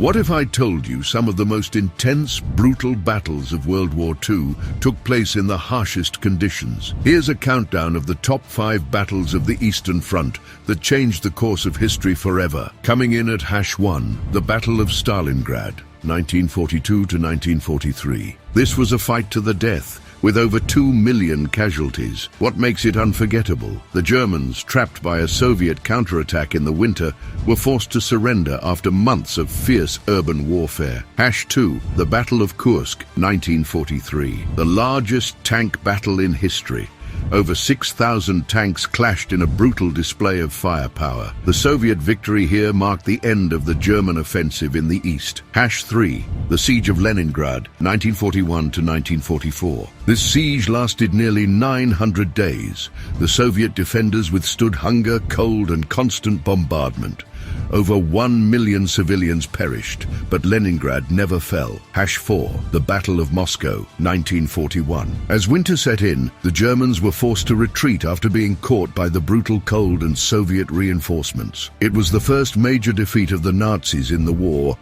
What if I told you some of the most intense, brutal battles of World War II took place in the harshest conditions? Here's a countdown of the top 5 battles of the Eastern Front that changed the course of history forever. Coming in at #1, the Battle of Stalingrad, 1942 to 1943. This was a fight to the death, with over 2 million casualties. What makes it unforgettable? The Germans, trapped by a Soviet counterattack in the winter, were forced to surrender after months of fierce urban warfare. #2, the Battle of Kursk, 1943. The largest tank battle in history. Over 6,000 tanks clashed in a brutal display of firepower. The Soviet victory here marked the end of the German offensive in the east. #3, the Siege of Leningrad, 1941 to 1944. This siege lasted nearly 900 days. The Soviet defenders withstood hunger, cold, and constant bombardment. Over 1 million civilians perished, but Leningrad never fell. #4, the Battle of Moscow, 1941. As winter set in, the Germans were forced to retreat after being caught by the brutal cold and Soviet reinforcements. It was the first major defeat of the Nazis in the war.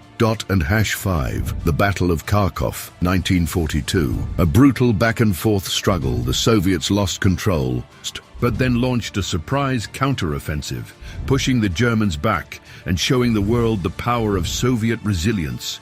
And #5, the Battle of Kharkov, 1942. A brutal back-and-forth struggle, the Soviets lost control, but then launched a surprise counteroffensive, pushing the Germans back and showing the world the power of Soviet resilience.